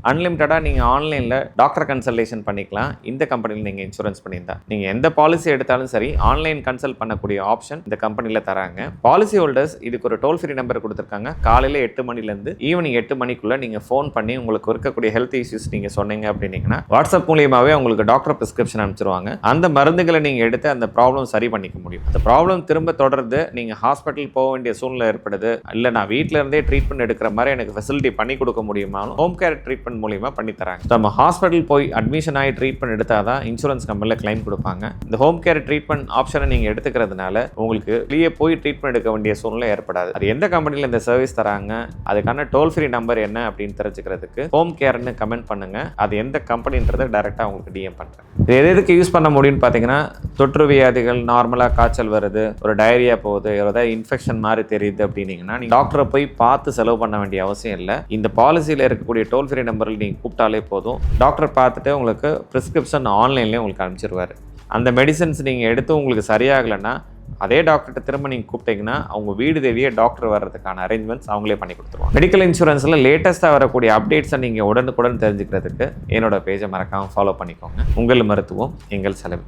அன்லிமிட்டடாக நீங்கள் ஆன்லைனில் doctor consultation பண்ணிக்கலாம். இந்த கம்பெனியில் நீங்கள் இன்சூரன்ஸ் பண்ணியிருந்தா நீங்கள் எந்த பாலிசி எடுத்தாலும் சரி ஆன்லைன் கன்சல்ட் பண்ணக்கூடிய ஆப்ஷன் இந்த கம்பெனியில் தராங்க. பாலிசி ஹோல்டர்ஸ் இதுக்கு ஒரு டோல் ஃப்ரீ நம்பர் கொடுத்துருக்காங்க. காலையில் 8 மணிலேருந்து ஈவினிங் 8 மணிக்குள்ளே நீங்கள் ஃபோன் பண்ணி உங்களுக்கு இருக்கக்கூடிய ஹெல்த் இஷ்யூஸ் நீங்கள் சொன்னீங்க அப்படின்னீங்கன்னா வாட்ஸ்அப் மூலியமாகவே உங்களுக்கு டாக்டர் ப்ரிஸ்கிரிப்ஷன் அனுப்பிச்சிருவாங்க. அந்த மருந்துகளை நீங்கள் எடுத்து அந்த ப்ராப்ளம் சரி பண்ணிக்க முடியும். அந்த ப்ராப்ளம் திரும்ப தொடர்ந்து நீங்கள் ஹாஸ்பிட்டல் போக வேண்டிய சூழ்நிலை ஏற்படுது, இல்லை நான் வீட்டில் இருந்தே ட்ரீட்மெண்ட் எடுக்கிற மாதிரி எனக்கு ஃபெசிலிட்டி பண்ணி கொடுக்க முடியுமாலும் ஹோம் கேர் ட்ரீட்மெண்ட் மூலியமா பண்ணி தராங்க. நம்ம ஹாஸ்பிட்டல் போய் அட்மிஷன் ஆகி ட்ரீட்மெண்ட் எடுத்தால் தான் இன்சூரன்ஸ் கம்பெனியில் கிளைம் கொடுப்பாங்க. இந்த ஹோம் கேர் ட்ரீட்மெண்ட் ஆப்ஷனை நீங்கள் எடுத்துக்கிறதுனால உங்களுக்கு வெளியே போய் ட்ரீட்மெண்ட் எடுக்க வேண்டிய சூழ்நிலை ஏற்படாது. அது எந்த கம்பெனியில் இந்த சர்வீஸ் தராங்க, அதுக்கான டோல் ஃப்ரீ நம்பர் என்ன அப்படின்னு தெரிஞ்சுக்கிறதுக்கு ஹோம் கேர்னு கமெண்ட் பண்ணுங்க. அது எந்த கம்பெனின்றதை டைரெக்டாக உங்களுக்கு டிஎம் பண்ணுறேன். இது எதுக்கு யூஸ் பண்ண முடியும்னு பார்த்தீங்கன்னா, தொற்று வியாதிகள் நார்மலாக காய்ச்சல் வருது, ஒரு டயரியா போகுது, ஏதாவது இன்ஃபெக்ஷன் மாதிரி தெரியுது அப்படின்னீங்கன்னா நீங்கள் டாக்டரை போய் பார்த்து செலவு பண்ண வேண்டிய அவசியம் இல்லை. இந்த பாலிசியில் இருக்கக்கூடிய டோல் ஃப்ரீ நம்பரில் நீங்கள் கூப்பிட்டாலே போதும். டாக்டர் பார்த்துட்டு உங்களுக்கு ப்ரிஸ்கிரிப்ஷன் ஆன்லைன்லேயே உங்களுக்கு அனுப்பிச்சிருவார். அந்த மெடிசன்ஸ் நீங்கள் எடுத்து உங்களுக்கு சரியாகலைன்னா அதே டாக்டர்கிட்ட திரும்ப நீங்கள் கூப்பிட்டீங்கன்னா அவங்க வீடு தேடியே டாக்டர் வர்றதுக்கான அரேஞ்ச்மெண்ட்ஸ் அவங்களே பண்ணி கொடுத்துருவாங்க. மெடிக்கல் இன்சூரன்ஸில் லேட்டஸ்ட்டாக வரக்கூடிய அப்டேட்ஸை நீங்கள் உடனுக்குடன் தெரிஞ்சுக்கிறதுக்கு என்னோட பேஜை மறக்காமல் ஃபாலோ பண்ணிக்கோங்க. உங்கள் மருத்துவம் எங்கள் செலவு.